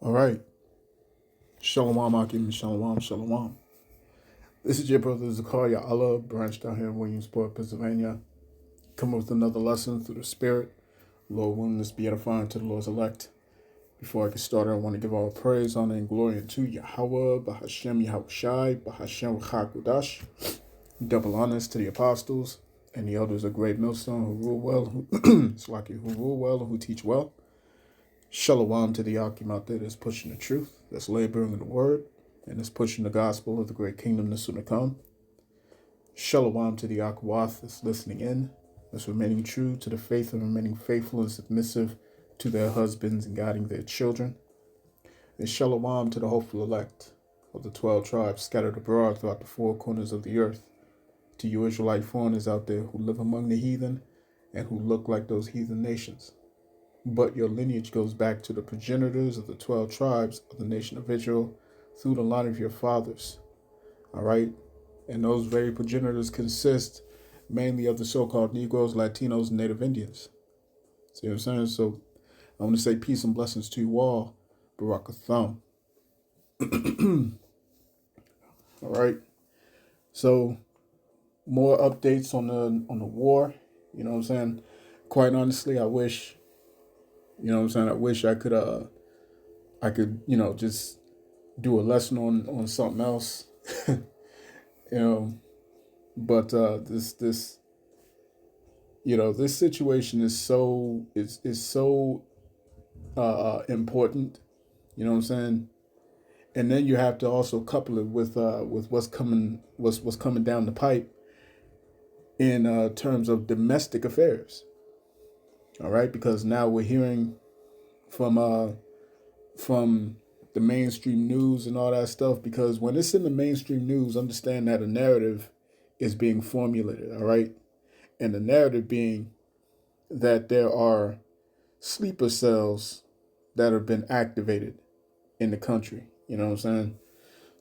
All right. Shalom Akim, Shalom, Shalom. This is your brother Zakaria Allah, branched down here in Williamsport, Pennsylvania. Come with another lesson through the Spirit. Lord willing, this be edifying to the Lord's elect. Before I get started, I want to give all praise, honor, and glory unto Yahweh, Bahashem Yahushai, Bahashem Chakudash. Double honors to the apostles and the elders of Great Millstone who rule well, who rule well and who teach well. Shalom to the Akim out there that's pushing the truth, that's laboring in the word, and is pushing the gospel of the great kingdom that's soon to come. Shalom to the Akwath that's listening in, that's remaining true to the faith and remaining faithful and submissive to their husbands and guiding their children. And shalom to the hopeful elect of the 12 tribes scattered abroad throughout the four corners of the earth. To you Israelite foreigners out there who live among the heathen and who look like those heathen nations. But your lineage goes back to the progenitors of the 12 tribes of the nation of Israel through the line of your fathers. All right? And those very progenitors consist mainly of the so-called Negroes, Latinos, and Native Indians. See what I'm saying? So I want to say peace and blessings to you all. Barakatham. All right. So more updates on the war. You know what I'm saying? Quite honestly, I wish, I wish I could just do a lesson on something else. But this situation is so important. You know what I'm saying? And then you have to also couple it with what's coming down the pipe in terms of domestic affairs. All right, because now we're hearing from the mainstream news and all that stuff. Because when it's in the mainstream news, understand that a narrative is being formulated. All right, and the narrative being that there are sleeper cells that have been activated in the country. You know what I'm saying?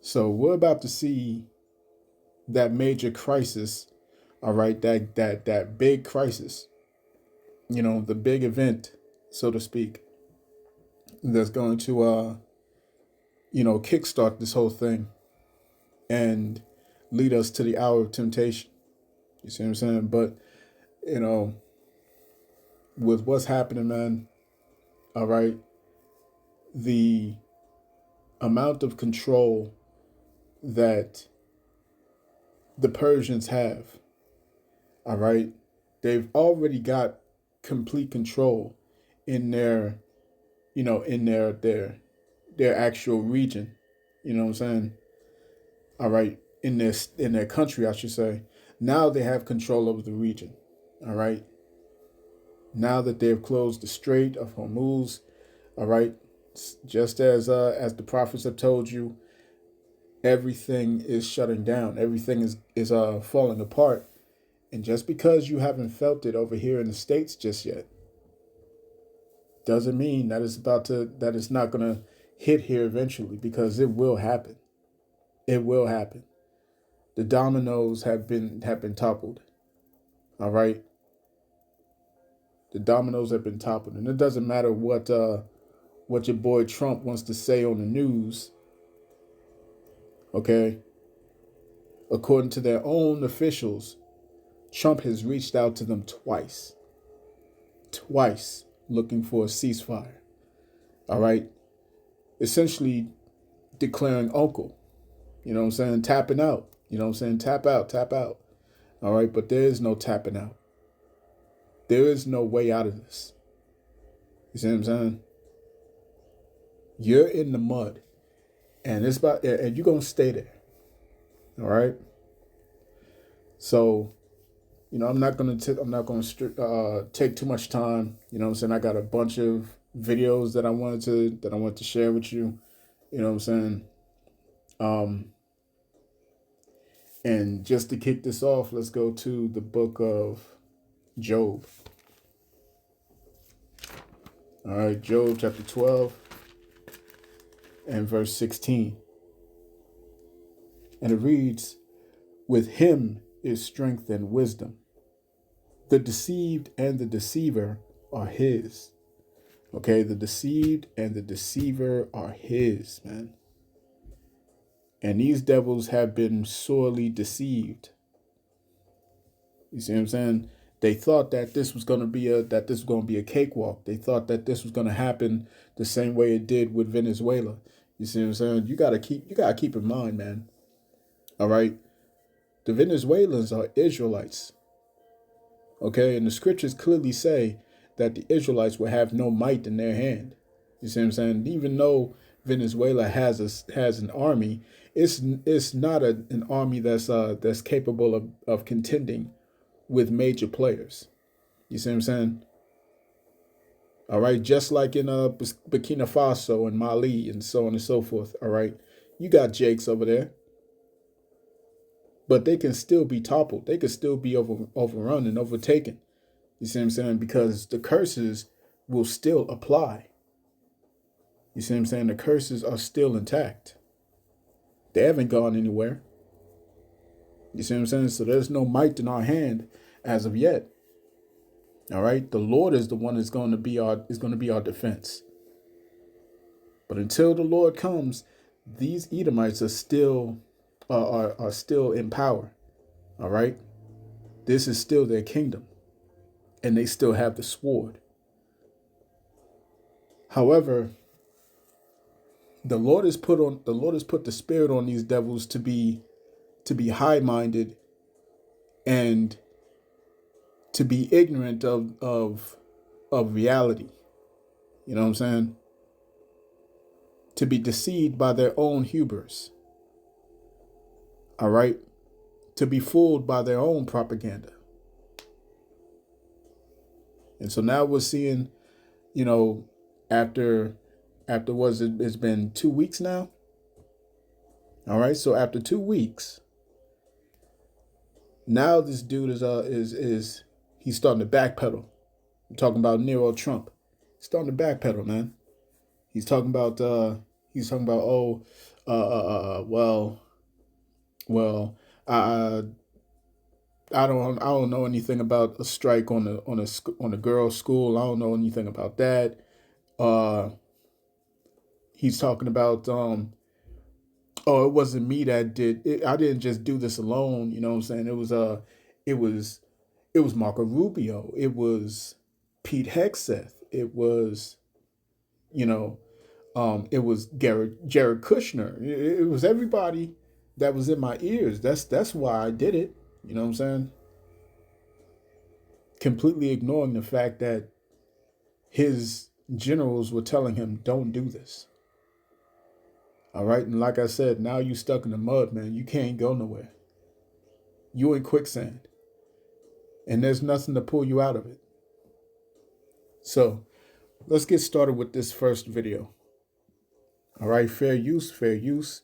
So we're about to see that major crisis. All right, that big crisis. The big event, so to speak, that's going to kickstart this whole thing and lead us to the hour of temptation. You see what I'm saying? But with what's happening, man, all right, the amount of control that the Persians have, all right, they've already got complete control in their their actual region. You know what I'm saying? All right, in their country, I should say. Now they have control over the region. All right. Now that they have closed the Strait of Hormuz, all right, just as the prophets have told you, everything is shutting down. Everything is falling apart. And just because you haven't felt it over here in the States just yet, doesn't mean that it's not gonna hit here eventually, because it will happen. It will happen. The dominoes have been toppled. All right. The dominoes have been toppled, and it doesn't matter what your boy Trump wants to say on the news. Okay. According to their own officials, Trump has reached out to them twice, looking for a ceasefire. All right. Essentially declaring uncle. You know what I'm saying? Tapping out. You know what I'm saying? Tap out, tap out. All right. But there is no tapping out. There is no way out of this. You see what I'm saying? You're in the mud, and and you're gonna stay there. All right. So, I'm not gonna take too much time. You know what I'm saying? I got a bunch of videos that I wanted to share with you. You know what I'm saying? And just to kick this off, let's go to the book of Job. All right, Job chapter 12 and verse 16. And it reads, "With him is strength and wisdom. The deceived and the deceiver are his." Okay, the deceived and the deceiver are his, man. And these devils have been sorely deceived. You see what I'm saying? They thought that this was gonna be a cakewalk. They thought that this was gonna happen the same way it did with Venezuela. You see what I'm saying? You gotta keep in mind, man. All right. The Venezuelans are Israelites. Okay, and the scriptures clearly say that the Israelites will have no might in their hand. You see what I'm saying? Even though Venezuela has an army, it's not an army that's capable of contending with major players. You see what I'm saying? All right, just like in Burkina Faso and Mali and so on and so forth. All right, you got Jakes over there, but they can still be toppled. They can still be overrun and overtaken. You see what I'm saying? Because the curses will still apply. You see what I'm saying? The curses are still intact. They haven't gone anywhere. You see what I'm saying? So there's no might in our hand as of yet. All right. The Lord is the one that's going to be our defense. But until the Lord comes, these Edomites are still in power. All right. This is still their kingdom, and they still have the sword. However, the Lord has put the spirit on these devils to be high-minded and to be ignorant of reality. You know what I'm saying? To be deceived by their own hubris. All right? To be fooled by their own propaganda. And so now we're seeing, after it's been 2 weeks now. All right? So after 2 weeks, now this dude is he's starting to backpedal. I'm talking about Nero Trump. He's starting to backpedal, man. He's talking about I don't know anything about a strike on a girls' school. I don't know anything about that. He's talking about it wasn't me that did it. I didn't just do this alone. You know what I'm saying? It was Marco Rubio. It was Pete Hegseth. It was, it was Jared Kushner. It was everybody that was in my ears. That's why I did it. You know what I'm saying? Completely ignoring the fact that his generals were telling him, "Don't do this." All right, and like I said, now you stuck in the mud, man. You can't go nowhere. You in quicksand, and there's nothing to pull you out of it. So, let's get started with this first video. All right, fair use, fair use.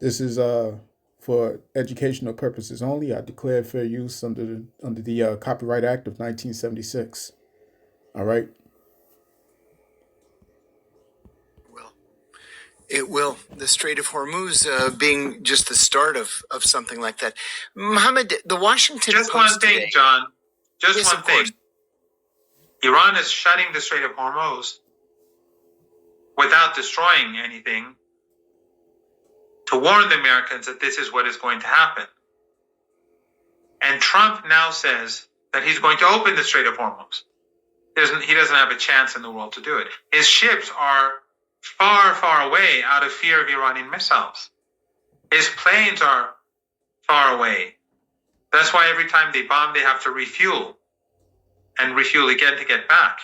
This is for educational purposes only. I declare fair use under the Copyright Act of 1976. All right. It will. The Strait of Hormuz being just the start of something like that. Mohammed, the Washington Just Post one thing, today, John. Just Yes, one of thing. course. Iran is shutting the Strait of Hormuz without destroying anything to warn the Americans that this is what is going to happen. And Trump now says that he's going to open the Strait of Hormuz. He doesn't have a chance in the world to do it. His ships are far, far away out of fear of Iranian missiles. His planes are far away. That's why every time they bomb, they have to refuel and refuel again to get back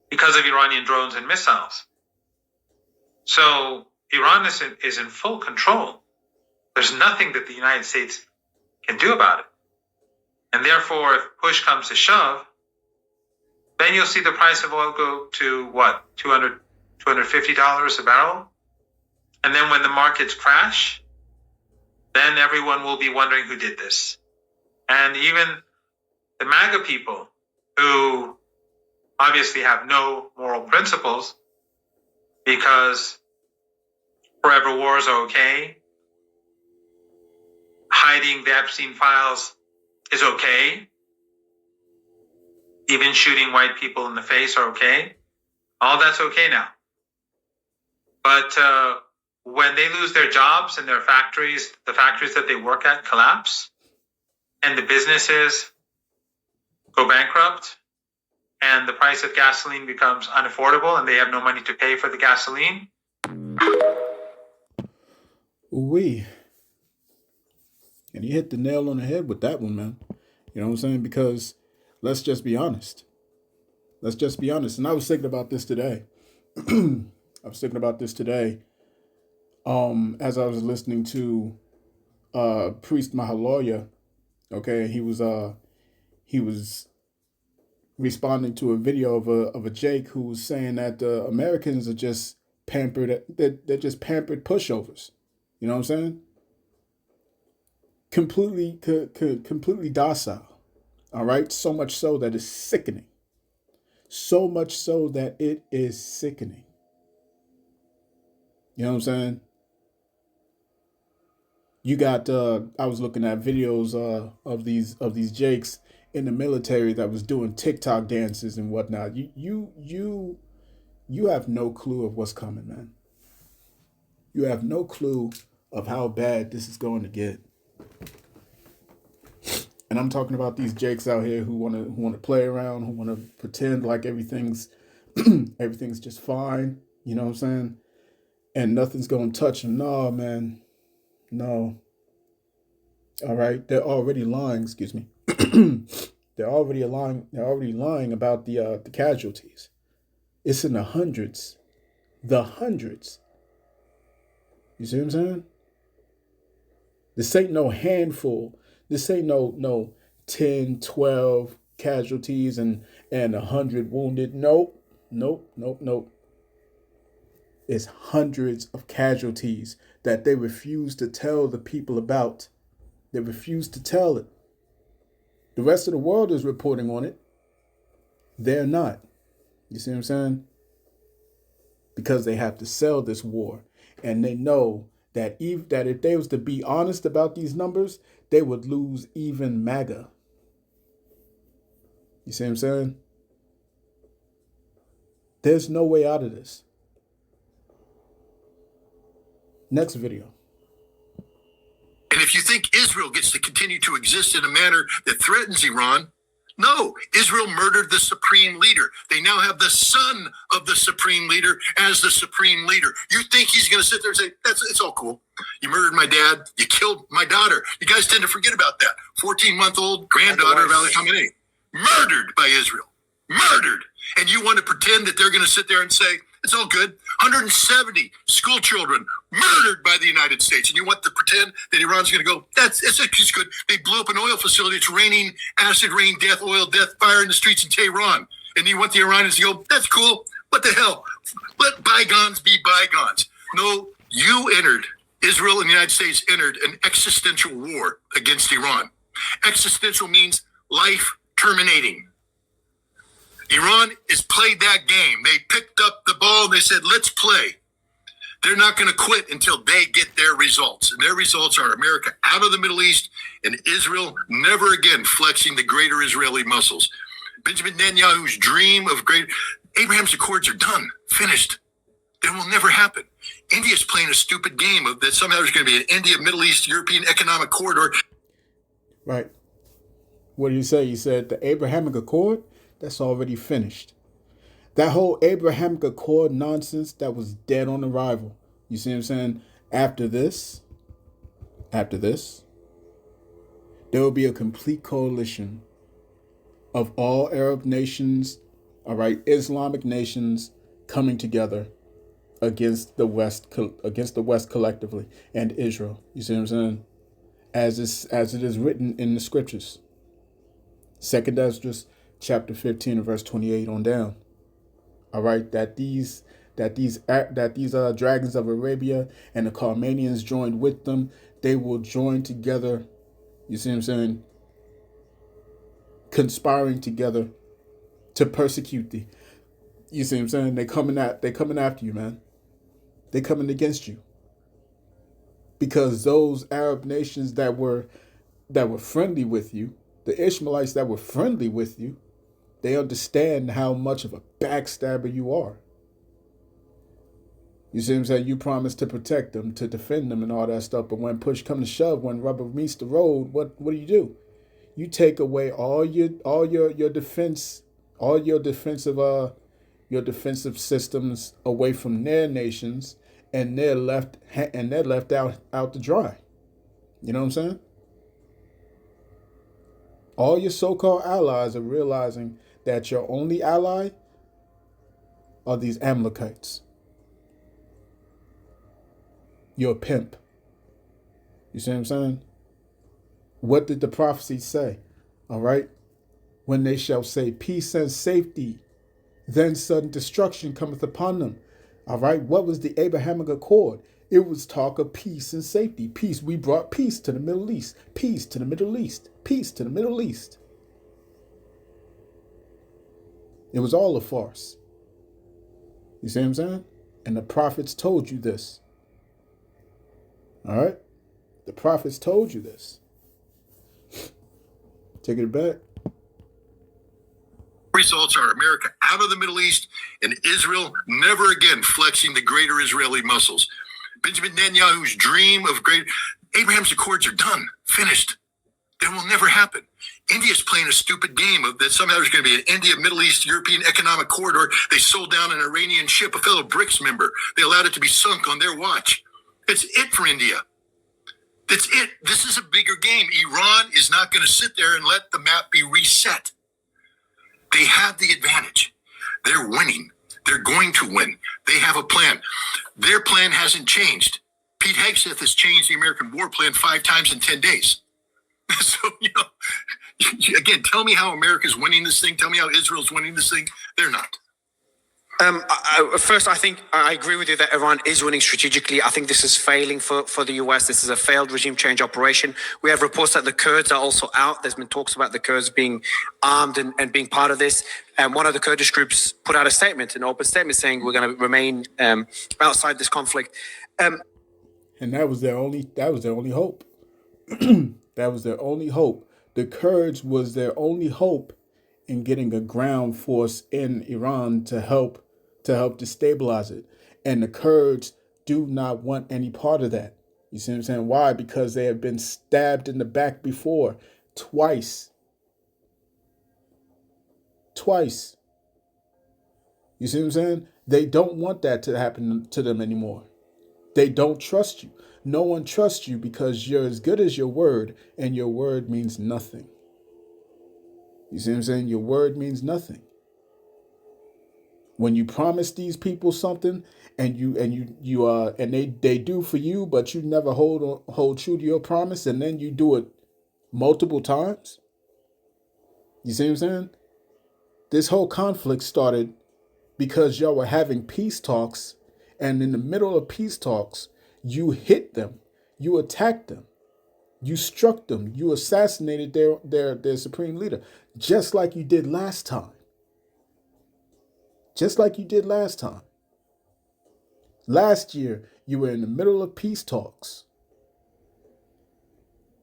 because of Iranian drones and missiles. So Iran is in full control. There's nothing that the United States can do about it. And therefore, if push comes to shove, then you'll see the price of oil go to what, $250 a barrel? And then when the markets crash, then everyone will be wondering who did this. And even the MAGA people, who obviously have no moral principles, because forever wars are okay, hiding the Epstein files is okay, even shooting white people in the face are okay. All that's okay now. But when they lose their jobs and their factories, the factories that they work at collapse, and the businesses go bankrupt, and the price of gasoline becomes unaffordable, and they have no money to pay for the gasoline. Ooh-wee. And you hit the nail on the head with that one, man. You know what I'm saying? Because let's just be honest. Let's just be honest. And I was thinking about this today. As I was listening to Priest Mahaloya. Okay, he was responding to a video of a Jake who was saying that Americans are just pampered. They're just pampered pushovers. You know what I'm saying? Completely docile. All right, so much so that it's sickening. So much so that it is sickening. You know what I'm saying? You got I was looking at videos of these Jakes in the military that was doing TikTok dances and whatnot. You have no clue of what's coming, man. You have no clue of how bad this is going to get. And I'm talking about these Jakes out here who want to play around, who want to pretend like everything's everything's just fine. You know what I'm saying? And nothing's going to touch them. No, man. No. All right. They're already lying. Excuse me. They're already lying about the casualties. It's in the hundreds. The hundreds. You see what I'm saying? This ain't no handful. This ain't no 10, 12 casualties and 100 wounded. Nope. It's hundreds of casualties that they refuse to tell the people about. They refuse to tell it. The rest of the world is reporting on it. They're not. You see what I'm saying? Because they have to sell this war. And they know that if they was to be honest about these numbers, they would lose even MAGA. You see what I'm saying? There's no way out of this. Next video. And if you think Israel gets to continue to exist in a manner that threatens Iran, no, Israel murdered the supreme leader. They now have the son of the supreme leader as the supreme leader. You think he's going to sit there and say, it's all cool. You murdered my dad. You killed my daughter. You guys tend to forget about that. 14-month-old granddaughter of Ali Khamenei, murdered by Israel. Murdered. And you want to pretend that they're going to sit there and say, it's all good. 170 school children murdered by the United States. And you want to pretend that Iran's going to go, it's good. They blew up an oil facility. It's raining acid rain, death, oil, death, fire in the streets in Tehran. And you want the Iranians to go, that's cool. What the hell? Let bygones be bygones. No, Israel and the United States entered an existential war against Iran. Existential means life terminating. Iran has played that game. They picked up the ball and they said, let's play. They're not going to quit until they get their results. And their results are America out of the Middle East and Israel never again flexing the greater Israeli muscles. Benjamin Netanyahu's dream of Abraham's Accords are done, finished. It will never happen. India's playing a stupid game of that somehow there's going to be an India, Middle East, European economic corridor. Right. What did you say? You said the Abrahamic Accord? That's already finished. That whole Abrahamic Accord nonsense, that was dead on arrival. You see what I'm saying? After this, there will be a complete coalition of all Arab nations, all right, Islamic nations coming together against the West collectively and Israel. You see what I'm saying? As it is written in the scriptures. 2nd Esdras chapter 15 and verse 28 on down. All right, that these dragons of Arabia and the Carmanians joined with them, they will join together. You see what I'm saying? Conspiring together to persecute thee. You see what I'm saying? They coming after you, man. They coming against you. Because those Arab nations that were friendly with you, the Ishmaelites that were friendly with you, they understand how much of a backstabber you are. You see what I'm saying? You promise to protect them, to defend them and all that stuff. But when push comes to shove, when rubber meets the road, what do? You take away all your defense, all your defensive systems away from their nations, and they're left out to dry. You know what I'm saying? All your so-called allies are realizing that your only ally are these Amalekites. You're a pimp. You see what I'm saying? What did the prophecy say? All right. When they shall say peace and safety, then sudden destruction cometh upon them. All right. What was the Abrahamic Accord? It was talk of peace and safety. Peace. We brought peace to the Middle East. Peace to the Middle East. Peace to the Middle East. It was all a farce. You see what I'm saying? And the prophets told you this. All right? The prophets told you this. Take it back. Results are America out of the Middle East and Israel never again flexing the greater Israeli muscles. Benjamin Netanyahu's dream of Abraham's Accords are done, finished. They will never happen. India's playing a stupid game of that somehow there's going to be an India, Middle East, European economic corridor. They sold down an Iranian ship, a fellow BRICS member. They allowed it to be sunk on their watch. It's it for India. That's it. This is a bigger game. Iran is not going to sit there and let the map be reset. They have the advantage. They're winning. They're going to win. They have a plan. Their plan hasn't changed. Pete Hegseth has changed the American war plan 5 times in 10 days. So, again, tell me how America's winning this thing. Tell me how Israel's winning this thing. They're not. First, I think I agree with you that Iran is winning strategically. I think this is failing for the US. This is a failed regime change operation. We have reports that the Kurds are also out. There's been talks about the Kurds being armed and being part of this. And one of the Kurdish groups put out a statement, an open statement, saying we're going to remain outside this conflict. And that was their only hope. That was their only hope. The Kurds was their only hope in getting a ground force in Iran to help destabilize it. And the Kurds do not want any part of that. You see what I'm saying? Why? Because they have been stabbed in the back before, twice. You see what I'm saying? They don't want that to happen to them anymore. They don't trust you. No one trusts you because you're as good as your word, and your word means nothing. You see what I'm saying? Your word means nothing. When you promise these people something and they do for you, but you never hold true to your promise, and then you do it multiple times. You see what I'm saying? This whole conflict started because y'all were having peace talks, and in the middle of peace talks, you hit them, you attacked them, you struck them, you assassinated their supreme leader, just like you did last time. Last year, you were in the middle of peace talks.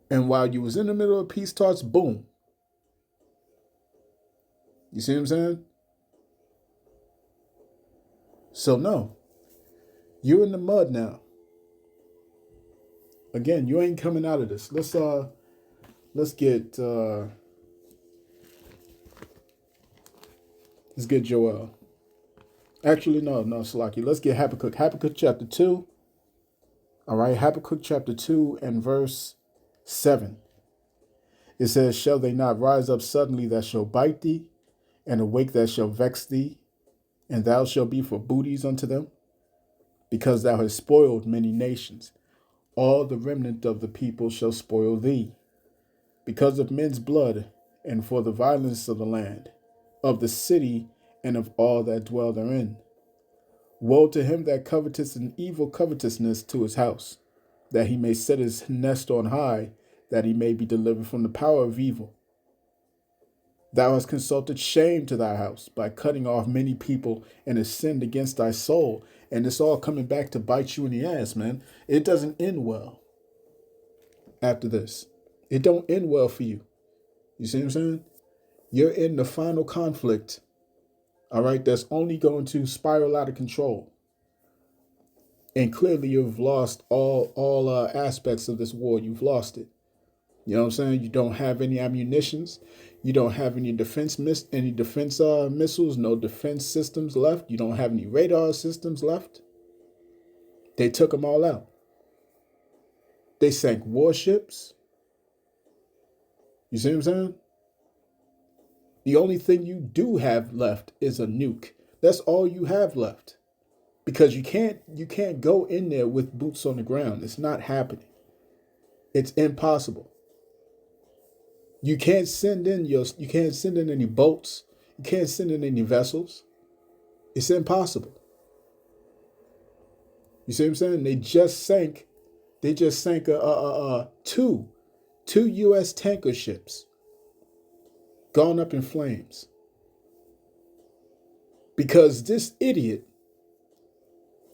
And while you was in the middle of peace talks, boom. You see what I'm saying? So no, you're in the mud now. Again, you ain't coming out of this. Let's get Joel. Actually, no, Salaki. Let's get Habakkuk. Habakkuk chapter 2. All right, Habakkuk chapter 2 and verse 7. It says, shall they not rise up suddenly that shall bite thee, and awake that shall vex thee, and thou shalt be for booties unto them? Because thou hast spoiled many nations. All the remnant of the people shall spoil thee, because of men's blood, and for the violence of the land, of the city, and of all that dwell therein. Woe to him that coveteth an evil covetousness to his house, that he may set his nest on high, that he may be delivered from the power of evil. Thou hast consulted shame to thy house by cutting off many people, and hast sinned against thy soul. And it's all coming back to bite you in the ass, man. It doesn't end well after this. It don't end well for you. You see what I'm saying? You're in the final conflict, all right, that's only going to spiral out of control. And clearly you've lost all aspects of this war. You've lost it. You know what I'm saying? You don't have any ammunitions. You don't have any defense missiles, no defense systems left. You don't have any radar systems left. They took them all out. They sank warships. You see what I'm saying? The only thing you do have left is a nuke. That's all you have left. Because you can't go in there with boots on the ground. It's not happening. It's impossible. You can't send in any boats. You can't send in any vessels. It's impossible. You see what I'm saying? They just sank two U.S. tanker ships, gone up in flames, because this idiot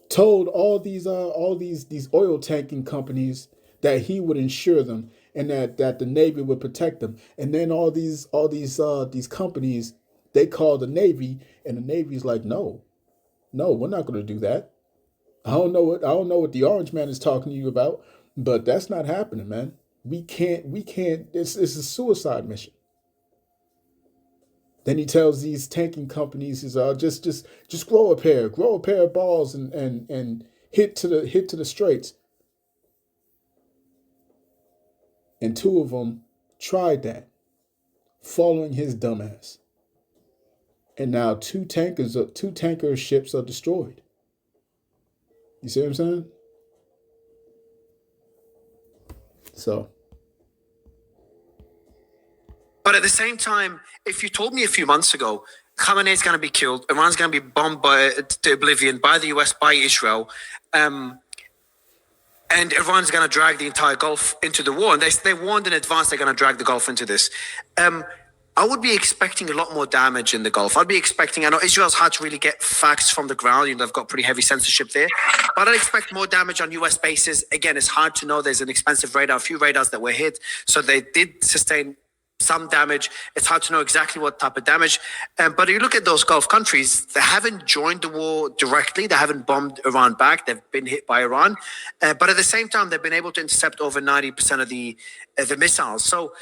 told all these oil tanking companies that he would insure them and that the Navy would protect them. And then all these companies, they call the Navy, and the Navy's like, no, we're not going to do that. I don't know what the Orange Man is talking to you about, but that's not happening, man. We can't. It's a suicide mission. Then he tells these tanking companies, just grow a pair of balls and hit to the straits. And two of them tried that, following his dumbass. And now two tanker ships are destroyed. You see what I'm saying? So. But at the same time, if you told me a few months ago, Khamenei is going to be killed, Iran's going to be bombed to oblivion by the US, by Israel, and Iran's going to drag the entire Gulf into the war, and they warned in advance they're going to drag the Gulf into this. I would be expecting a lot more damage in the Gulf. I know Israel's hard to really get facts from the ground. You know, they've got pretty heavy censorship there. But I'd expect more damage on US bases. Again, it's hard to know. There's an expensive radar, a few radars that were hit. So they did sustain some damage. It's hard to know exactly what type of damage. But if you look at those Gulf countries, they haven't joined the war directly. They haven't bombed Iran back. They've been hit by Iran. But at the same time, they've been able to intercept over 90% of the missiles. So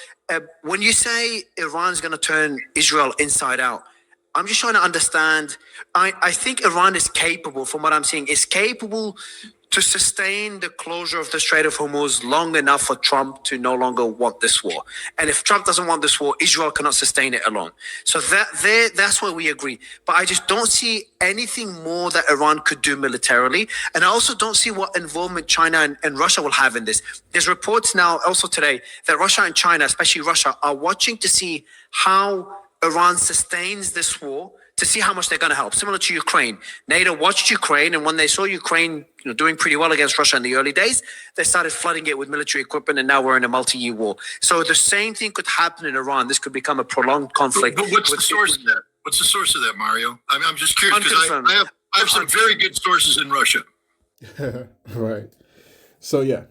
when you say Iran's going to turn Israel inside out, I'm just trying to understand. I think Iran is capable, from what I'm seeing, is capable to sustain the closure of the Strait of Hormuz long enough for Trump to no longer want this war. And if Trump doesn't want this war, Israel cannot sustain it alone. So that's where we agree. But I just don't see anything more that Iran could do militarily. And I also don't see what involvement China and Russia will have in this. There's reports now also today that Russia and China, especially Russia, are watching to see how Iran sustains this war, to see how much they're going to help. Similar to Ukraine. NATO watched Ukraine, and when they saw Ukraine doing pretty well against Russia in the early days, they started flooding it with military equipment, and now we're in a multi-year war. So the same thing could happen in Iran. This could become a prolonged conflict. But what's the source of that? What's the source of that, Mario? I'm just curious, because I have some very good sources in Russia. Right. So yeah.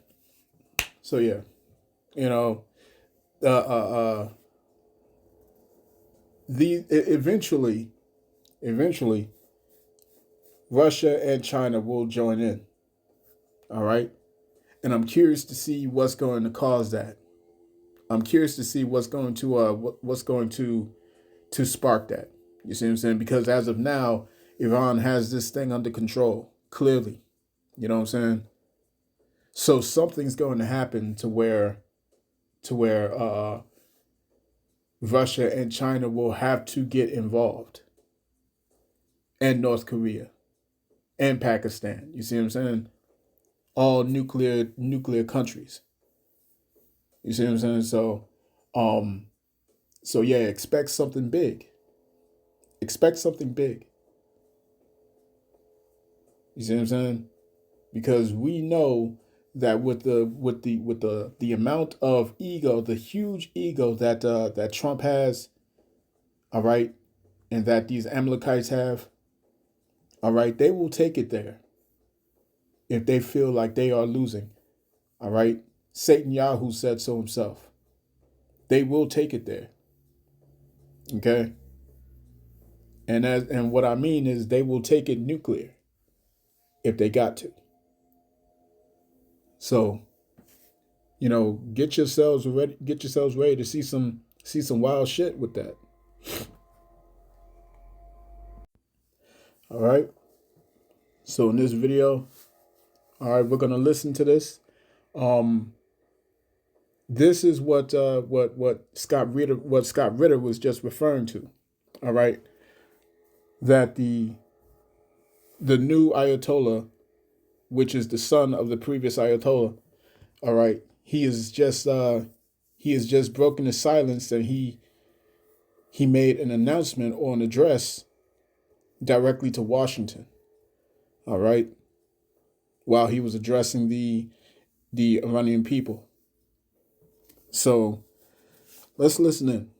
You know, eventually, Russia and China will join in. All right. And I'm curious to see what's going to cause that. I'm curious to see what's going to spark that. You see what I'm saying? Because as of now, Iran has this thing under control, clearly. You know what I'm saying? So something's going to happen to where Russia and China will have to get involved. And North Korea. And Pakistan. You see what I'm saying? All nuclear countries. You see what I'm saying? So yeah, expect something big. Expect something big. You see what I'm saying? Because we know that with the amount of ego, the huge ego that Trump has, all right, and that these Amalekites have, all right, they will take it there if they feel like they are losing. All right, Satan Yahoo said so himself. They will take it there. Okay. And what I mean is they will take it nuclear if they got to. So, you know, get yourselves ready to see some wild shit with that. All right. So in this video, all right, we're gonna listen to this. This is what Scott Ritter was just referring to. All right, that the new Ayatollah, which is the son of the previous Ayatollah, all right, he has just broken the silence, and he made an announcement or an address directly to Washington. All right, while he was addressing the Iranian people. So let's listen in.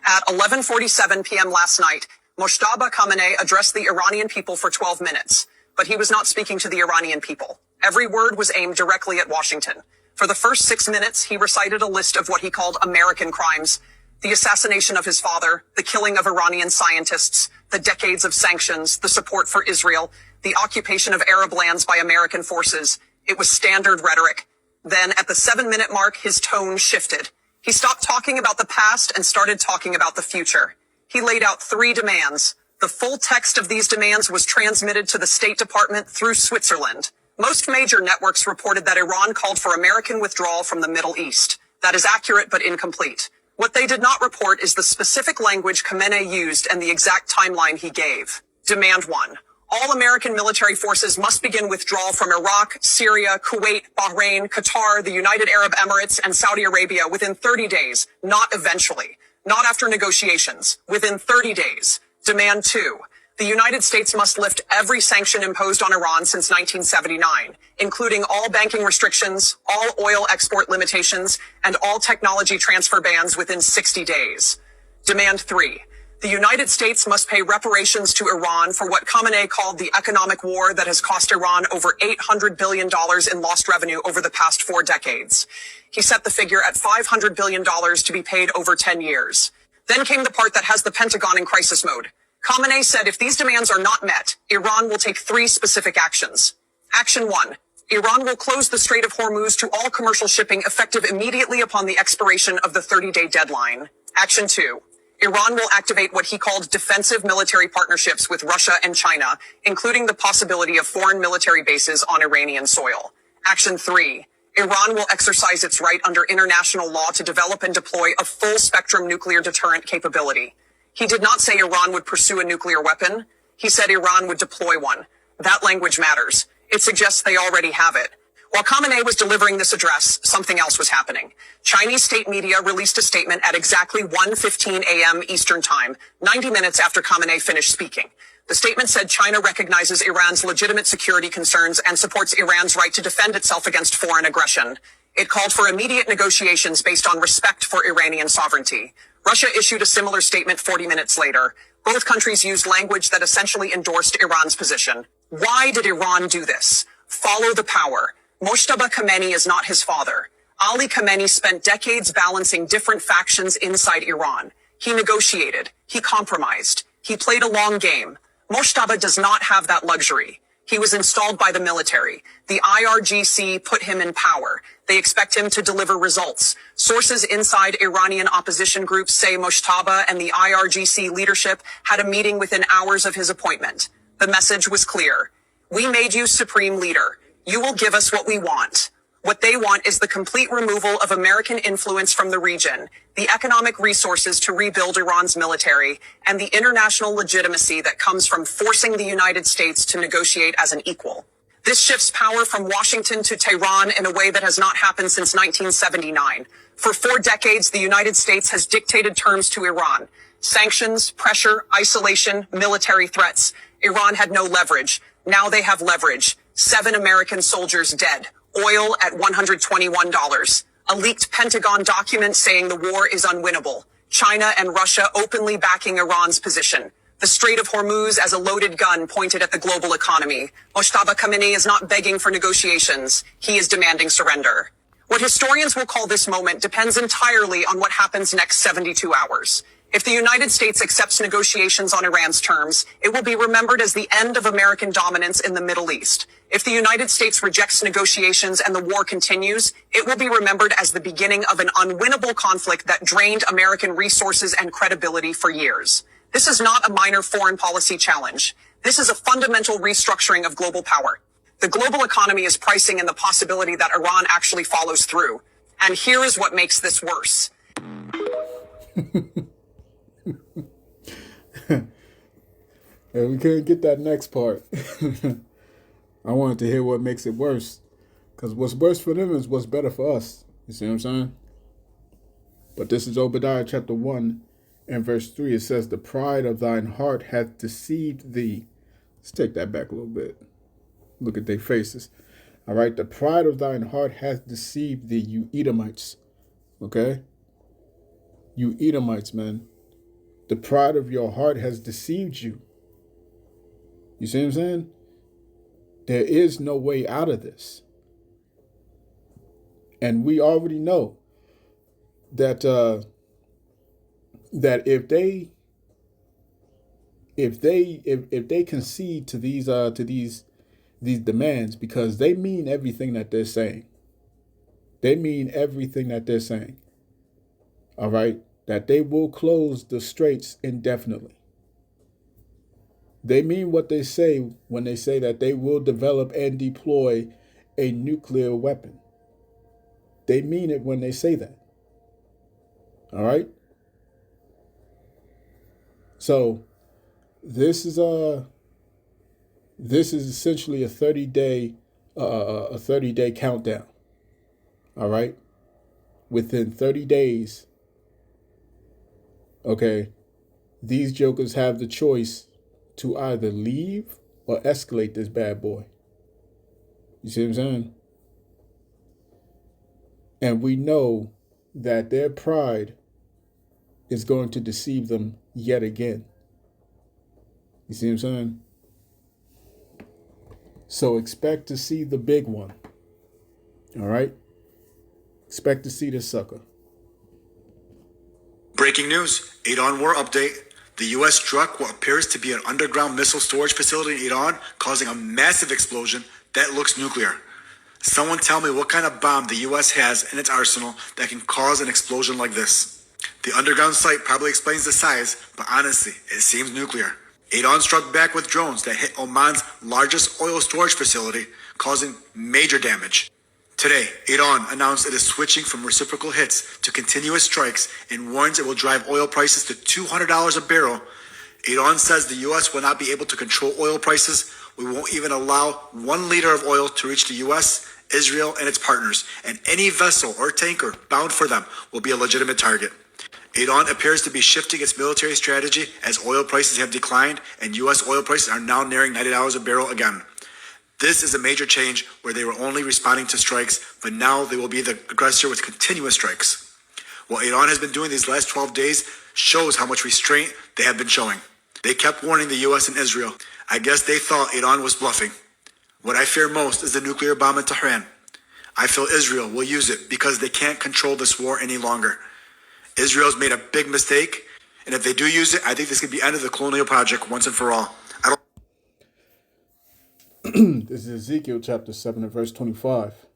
At 11:47 p.m. last night, Mojtaba Khamenei addressed the Iranian people for 12 minutes, but he was not speaking to the Iranian people. Every word was aimed directly at Washington. For the first 6 minutes, he recited a list of what he called American crimes: the assassination of his father, the killing of Iranian scientists, the decades of sanctions, the support for Israel, the occupation of Arab lands by American forces. It was standard rhetoric. Then, at the 7-minute mark, his tone shifted. He stopped talking about the past and started talking about the future. He laid out 3 demands. The full text of these demands was transmitted to the State Department through Switzerland. Most major networks reported that Iran called for American withdrawal from the Middle East. That is accurate but incomplete. What they did not report is the specific language Khamenei used and the exact timeline he gave. Demand 1. All American military forces must begin withdrawal from Iraq, Syria, Kuwait, Bahrain, Qatar, the United Arab Emirates, and Saudi Arabia within 30 days, not eventually. Not after negotiations. Within 30 days. Demand 2. The United States must lift every sanction imposed on Iran since 1979, including all banking restrictions, all oil export limitations, and all technology transfer bans within 60 days. Demand 3. The United States must pay reparations to Iran for what Khamenei called the economic war that has cost Iran over $800 billion in lost revenue over the past 4 decades. He set the figure at $500 billion to be paid over 10 years. Then came the part that has the Pentagon in crisis mode. Khamenei said if these demands are not met, Iran will take 3 specific actions. Action 1. Iran will close the Strait of Hormuz to all commercial shipping effective immediately upon the expiration of the 30-day deadline. Action 2. Iran will activate what he called defensive military partnerships with Russia and China, including the possibility of foreign military bases on Iranian soil. Action 3. Iran will exercise its right under international law to develop and deploy a full-spectrum nuclear deterrent capability. He did not say Iran would pursue a nuclear weapon. He said Iran would deploy one. That language matters. It suggests they already have it. While Khamenei was delivering this address, something else was happening. Chinese state media released a statement at exactly 1:15 a.m. Eastern Time, 90 minutes after Khamenei finished speaking. The statement said China recognizes Iran's legitimate security concerns and supports Iran's right to defend itself against foreign aggression. It called for immediate negotiations based on respect for Iranian sovereignty. Russia issued a similar statement 40 minutes later. Both countries used language that essentially endorsed Iran's position. Why did Iran do this? Follow the power. Mojtaba Khamenei is not his father. Ali Khamenei spent decades balancing different factions inside Iran. He negotiated. He compromised. He played a long game. Mojtaba does not have that luxury. He was installed by the military. The IRGC put him in power. They expect him to deliver results. Sources inside Iranian opposition groups say Mojtaba and the IRGC leadership had a meeting within hours of his appointment. The message was clear. We made you supreme leader. You will give us what we want. What they want is the complete removal of American influence from the region, the economic resources to rebuild Iran's military, and the international legitimacy that comes from forcing the United States to negotiate as an equal. This shifts power from Washington to Tehran in a way that has not happened since 1979. For 4 decades, the United States has dictated terms to Iran. Sanctions, pressure, isolation, military threats. Iran had no leverage. Now they have leverage. 7 American soldiers dead. Oil at $121. A leaked Pentagon document saying the war is unwinnable. China and Russia openly backing Iran's position. The Strait of Hormuz as a loaded gun pointed at the global economy. Mojtaba Khamenei is not begging for negotiations. He is demanding surrender. What historians will call this moment depends entirely on what happens next 72 hours. If the United States accepts negotiations on Iran's terms, it will be remembered as the end of American dominance in the Middle East. If the United States rejects negotiations and the war continues, it will be remembered as the beginning of an unwinnable conflict that drained American resources and credibility for years. This is not a minor foreign policy challenge. This is a fundamental restructuring of global power. The global economy is pricing in the possibility that Iran actually follows through. And here is what makes this worse. And we couldn't get that next part. I wanted to hear what makes it worse. Because what's worse for them is what's better for us. You see what I'm saying? But this is Obadiah chapter 1 and verse 3. It says, the pride of thine heart hath deceived thee. Let's take that back a little bit. Look at their faces. All right. The pride of thine heart hath deceived thee, you Edomites. Okay? You Edomites, man. The pride of your heart has deceived you. You see what I'm saying? There is no way out of this. And we already know that that if they concede to these demands, because they mean everything that they're saying. They mean everything that they're saying. All right? That they will close the straits indefinitely. They mean what they say when they say that they will develop and deploy a nuclear weapon. They mean it when they say that. All right? So this is essentially a 30-day countdown. All right? Within 30 days, okay, these jokers have the choice to either leave or escalate this bad boy. You see what I'm saying? And we know that their pride is going to deceive them yet again. You see what I'm saying? So expect to see the big one. All right? Expect to see this sucker. Breaking news, Iran war update. The U.S. struck what appears to be an underground missile storage facility in Iran, causing a massive explosion that looks nuclear. Someone tell me what kind of bomb the U.S. has in its arsenal that can cause an explosion like this. The underground site probably explains the size, but honestly, it seems nuclear. Iran struck back with drones that hit Oman's largest oil storage facility, causing major damage. Today, Iran announced it is switching from reciprocal hits to continuous strikes and warns it will drive oil prices to $200 a barrel. Iran says the U.S. will not be able to control oil prices. We won't even allow 1 liter of oil to reach the U.S., Israel, and its partners, and any vessel or tanker bound for them will be a legitimate target. Iran appears to be shifting its military strategy as oil prices have declined and U.S. oil prices are now nearing $90 a barrel again. This is a major change where they were only responding to strikes, but now they will be the aggressor with continuous strikes. What Iran has been doing these last 12 days shows how much restraint they have been showing. They kept warning the U.S. and Israel. I guess they thought Iran was bluffing. What I fear most is the nuclear bomb in Tehran. I feel Israel will use it because they can't control this war any longer. Israel's made a big mistake, and if they do use it, I think this could be the end of the colonial project once and for all. This is Ezekiel chapter 7 and verse 25.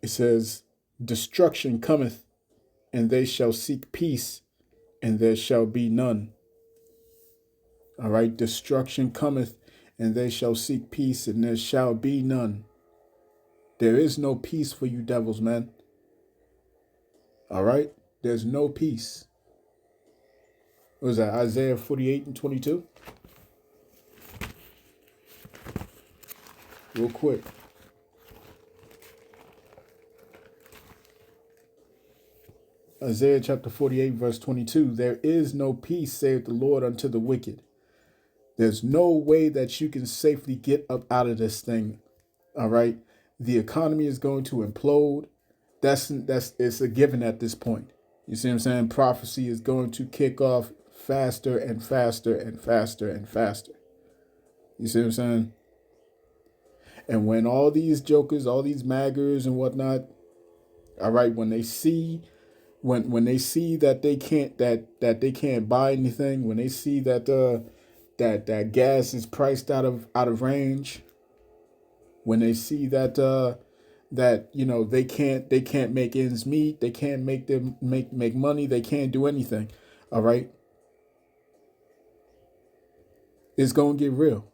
It says, destruction cometh, and they shall seek peace, and there shall be none. All right, destruction cometh, and they shall seek peace, and there shall be none. There is no peace for you devils, man. All right, there's no peace. What was that, Isaiah 48 and 22? Real quick. Isaiah chapter 48, verse 22. There is no peace, saith the Lord, unto the wicked. There's no way that you can safely get up out of this thing. All right. The economy is going to implode. It's a given at this point. You see what I'm saying? Prophecy is going to kick off faster and faster and faster and faster. You see what I'm saying? And when all these jokers, all these maggers and whatnot, all right, when they see when they see that they can't buy anything, when they see that that gas is priced out of range, when they see that that they can't make ends meet, they can't make money, they can't do anything. All right, it's gonna get real.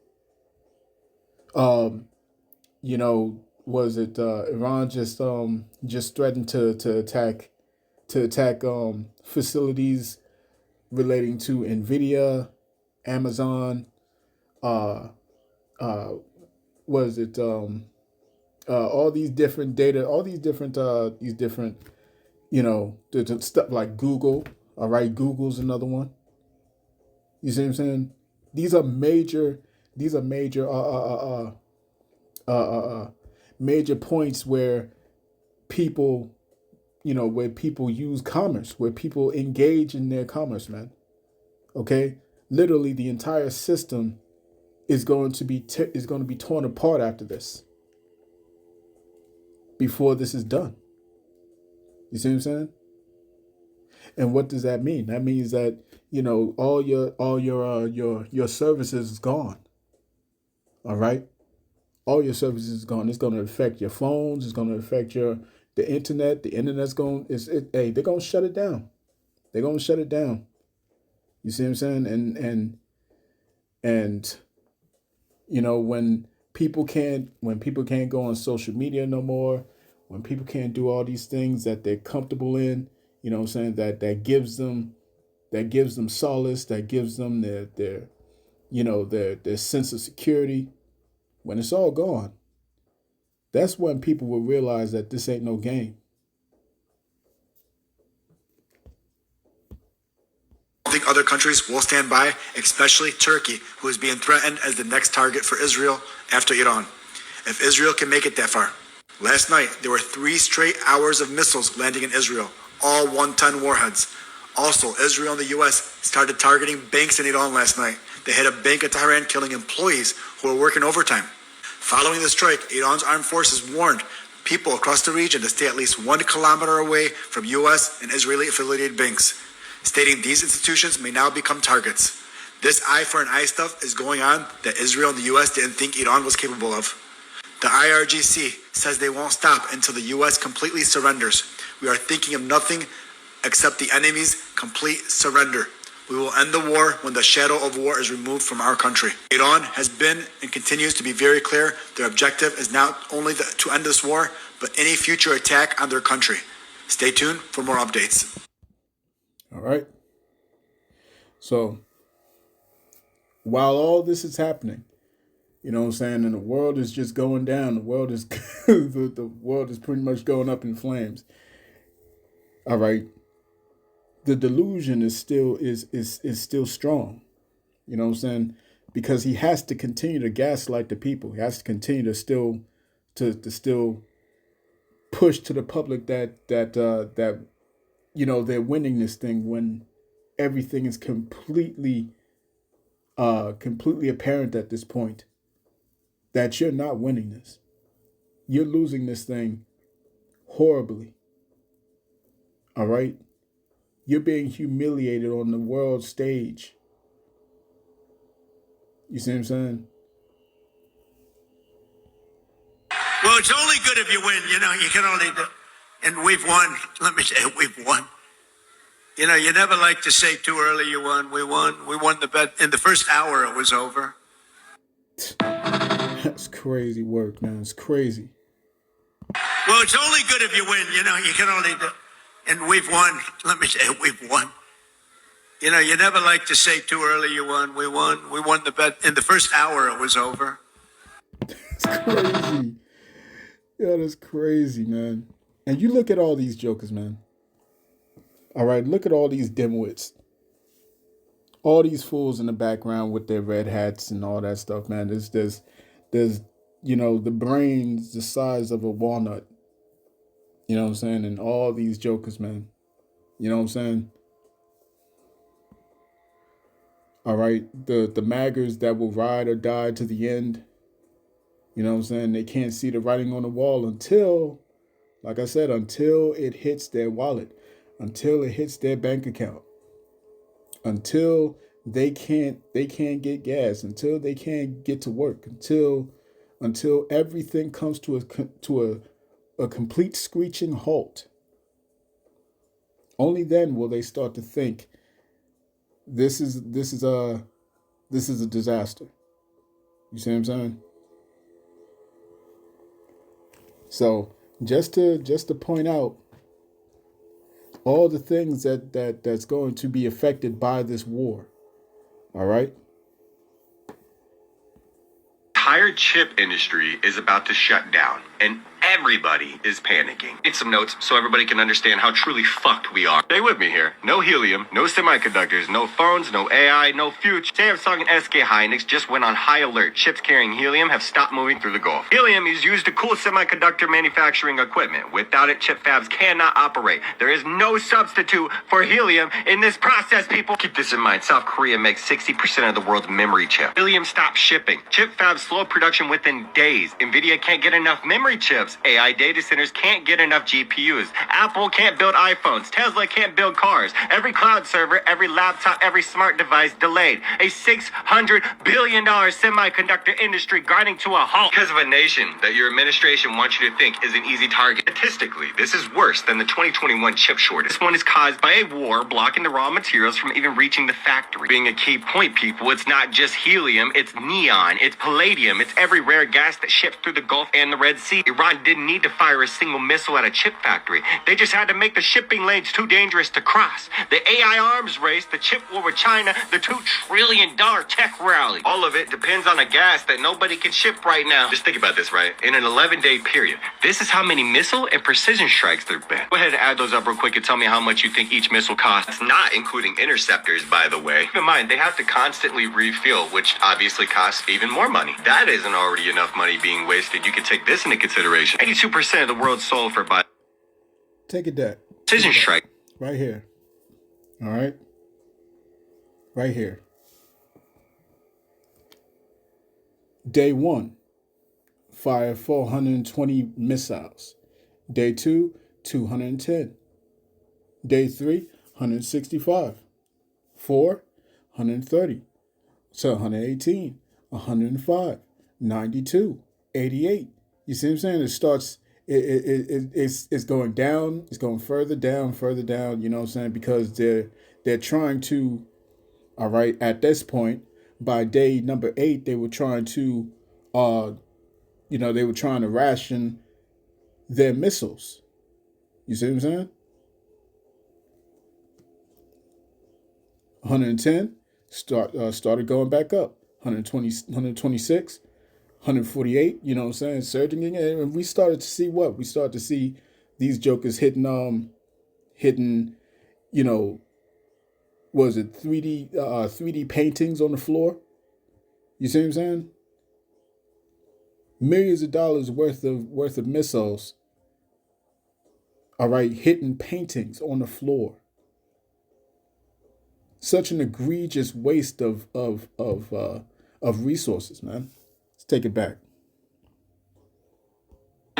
Was it Iran just threatened to attack facilities relating to Nvidia, Amazon, uh was it all these different data, all these different the stuff like Google. All right, Google's another one. You see what I'm saying? These are major. These are major. Major points where people, where people use commerce, where people engage in their commerce, man. Okay, literally, the entire system is going to be torn apart after this. Before this is done, you see what I'm saying? And what does that mean? That means that all your services is gone. All right, all your services is gone. It's going to affect your phones. It's going to affect the internet. The internet's going. Hey, they're going to shut it down. They're going to shut it down. You see what I'm saying? And when people can't go on social media no more, when people can't do all these things that they're comfortable in, you know what I'm saying, that gives them solace, that gives them their sense of security. When it's all gone, that's when people will realize that this ain't no game. I think other countries will stand by, especially Turkey, who is being threatened as the next target for Israel after Iran. If Israel can make it that far. Last night, there were 3 straight hours of missiles landing in Israel, all 1-ton warheads. Also, Israel and the U.S. started targeting banks in Iran last night. They hit a bank in Tehran, killing employees who were working overtime. Following the strike, Iran's armed forces warned people across the region to stay at least 1 kilometer away from U.S. and Israeli-affiliated banks, stating these institutions may now become targets. This eye for an eye stuff is going on that Israel and the U.S. didn't think Iran was capable of. The IRGC says they won't stop until the U.S. completely surrenders. We are thinking of nothing except the enemy's complete surrender. We will end the war when the shadow of war is removed from our country. Iran has been and continues to be very clear. Their objective is not only to end this war, but any future attack on their country. Stay tuned for more updates. All right. So, while all this is happening, you know what I'm saying, and the world is just going down, the world is the world is pretty much going up in flames. All right. The delusion is still strong. You know what I'm saying? Because he has to continue to gaslight the people. He has to continue to still push to the public that they're winning this thing when everything is completely apparent at this point that you're not winning this. You're losing this thing horribly. All right? You're being humiliated on the world stage. You see what I'm saying? Well, it's only good if you win. You can only do. And we've won. Let me say, we've won. You never like to say too early you won. We won. We won the bet. In the first hour, it was over. That's crazy work, man. It's crazy. Well, it's only good if you win. You can only do. And we've won. Let me say, we've won. You never like to say too early you won. We won. We won the bet. In the first hour, it was over. It's crazy. Yeah, that's crazy, man. And you look at all these jokers, man. All right, look at all these dimwits. All these fools in the background with their red hats and all that stuff, man. There's the brains the size of a walnut. You know what I'm saying? And all these jokers, man. You know what I'm saying? All right. The maggers that will ride or die to the end. You know what I'm saying? They can't see the writing on the wall until, like I said, until it hits their wallet. until it hits their bank account, until they can't get gas, until they can't get to work, until everything comes to a complete screeching halt. Only then will they start to think this is a disaster. You see what I'm saying? So just to point out all the things that's going to be affected by this war. All right. Entire chip industry is about to shut down, and everybody is panicking. Need some notes so everybody can understand how truly fucked we are. Stay with me here. No helium, no semiconductors, no phones, no AI, no future. Samsung and SK Hynix just went on high alert. Chips carrying helium have stopped moving through the Gulf. Helium is used to cool semiconductor manufacturing equipment. Without it, chip fabs cannot operate. There is no substitute for helium in this process, people. Keep this in mind. South Korea makes 60% of the world's memory chip. Helium stopped shipping. Chip fabs slow production within days. Nvidia can't get enough memory chips. AI data centers can't get enough GPUs. Apple can't build iPhones. Tesla can't build cars. Every cloud server, every laptop, every smart device delayed. A $600 billion semiconductor industry grinding to a halt because of a nation that your administration wants you to think is an easy target. Statistically, this is worse than the 2021 chip shortage. This one is caused by a war blocking the raw materials from even reaching the factory. Being a key point, people, it's not just helium, it's neon, it's palladium, it's every rare gas that ships through the Gulf and the Red Sea. Iran didn't need to fire a single missile at a chip factory. They just had to make the shipping lanes too dangerous to cross. The AI arms race, the chip war with China, the $2 trillion tech rally. All of it depends on a gas that nobody can ship right now. Just think about this, right? In an 11-day period, this is how many missile and precision strikes there have been. Go ahead and add those up real quick and tell me how much you think each missile costs. Not including interceptors, by the way. Keep in mind, they have to constantly refuel, which obviously costs even more money. That isn't already enough money being wasted. You can take this into consideration. 82% of the world's sulfur by Take it that. precision strike. Right here. All right. Right here. Day 1, fire 420 missiles. Day 2, 210. Day 3, 165. 4, 130. So 118, 105, 92, 88. You see what I'm saying? It starts, it's going down, it's going further down, you know what I'm saying? Because they're trying to, all right, at this point, by day number 8, they were trying to, they were trying to ration their missiles. You see what I'm saying? 110 started going back up. 120, 126, 148. You know what I'm saying? Surging again, and we started to see what? We started to see these jokers hitting, was it 3D paintings on the floor? You see what I'm saying? Millions of dollars worth of missiles. All right, hitting paintings on the floor. Such an egregious waste of resources, man. Let's take it back.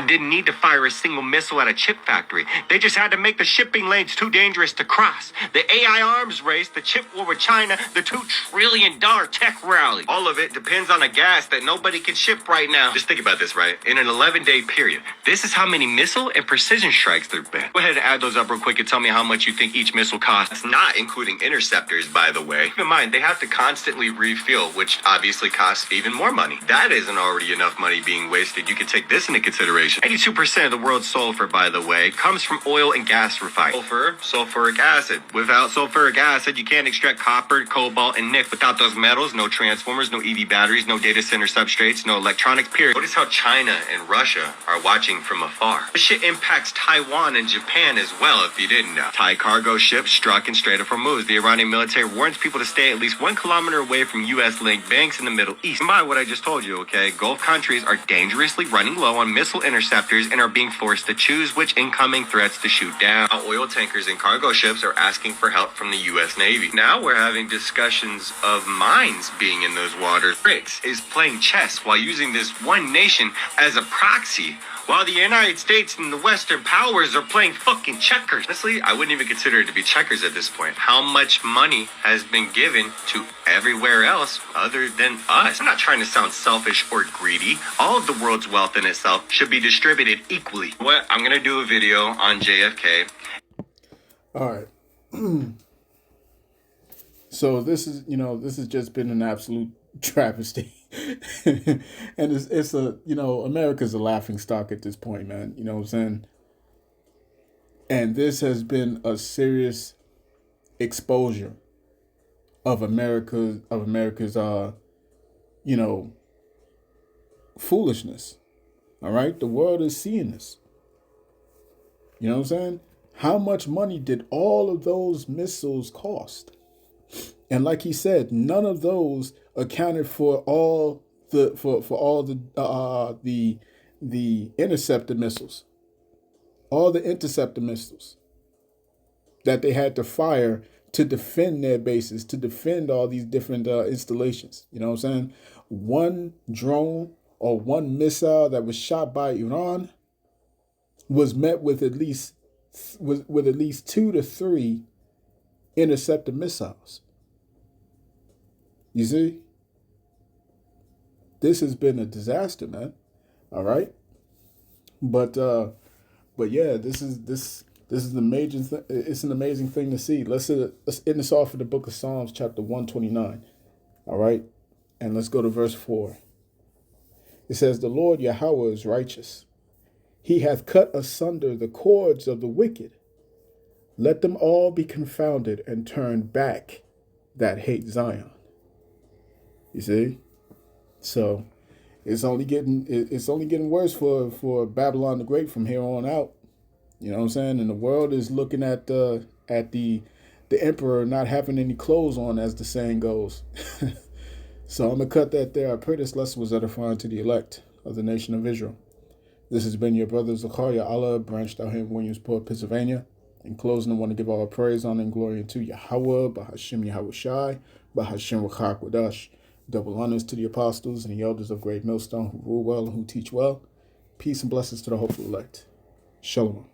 Didn't need to fire a single missile at a chip factory. They just had to make the shipping lanes too dangerous to cross. The AI arms race, the chip war with China, the $2 trillion tech rally. All of it depends on a gas that nobody can ship right now. Just think about this, right? In an 11-day period, this is how many missile and precision strikes there have been. Go ahead and add those up real quick and tell me how much you think each missile costs. Not including interceptors, by the way. Keep in mind, they have to constantly refuel, which obviously costs even more money. That isn't already enough money being wasted. You can take this into consideration. 82% of the world's sulfur, by the way, comes from oil and gas refining. Sulfuric acid. Without sulfuric acid, you can't extract copper, cobalt, and nickel. Without those metals, no transformers, no EV batteries, no data center substrates, no electronics, period. Notice how China and Russia are watching from afar. This shit impacts Taiwan and Japan as well, if you didn't know. Thai cargo ships struck in Strait of Hormuz. The Iranian military warns people to stay at least 1 kilometer away from U.S.-linked banks in the Middle East. And by what I just told you, okay, Gulf countries are dangerously running low on missile interceptors and are being forced to choose which incoming threats to shoot down. Oil tankers and cargo ships are asking for help from the U.S. Navy. Now we're having discussions of mines being in those waters. BRICS is playing chess while using this one nation as a proxy while the United States and the Western powers are playing fucking checkers. Honestly, I wouldn't even consider it to be checkers at this point. How much money has been given to everywhere else other than us? I'm not trying to sound selfish or greedy. All of the world's wealth in itself should be distributed equally. What? I'm gonna do a video on JFK. All right. So this is, this has just been an absolute travesty. And it's a, America's a laughing stock at this point, man. You know what I'm saying? And this has been a serious exposure of America's foolishness. All right? The world is seeing this. You know what I'm saying? How much money did all of those missiles cost? And like he said, none of those accounted for all the interceptor missiles, all the interceptor missiles that they had to fire to defend their bases, to defend all these different installations. You know what I'm saying? One drone or one missile that was shot by Iran was met with at least 2 to 3 interceptor missiles. You see? This has been a disaster, man. All right? But yeah, this is an amazing it's an amazing thing to see. Let's end this off with the book of Psalms, chapter 129. All right? And let's go to verse 4. It says, "The Lord Yahweh is righteous. He hath cut asunder the cords of the wicked. Let them all be confounded and turned back that hate Zion." You see? So it's only getting worse for Babylon the Great from here on out. You know what I'm saying? And the world is looking at the emperor not having any clothes on, as the saying goes. So I'm gonna cut that there. I pray this lesson was edifying to the elect of the nation of Israel. This has been your brother Zakaria Allah, branched out here in Williamsport, Pennsylvania. In closing, I want to give all praise, honor, and glory unto Yahweh, Bahashim Yahweh Shai, Bahashim Rachak Wadash. Double honors to the apostles and the elders of Great Millstone who rule well and who teach well. Peace and blessings to the hopeful elect. Shalom.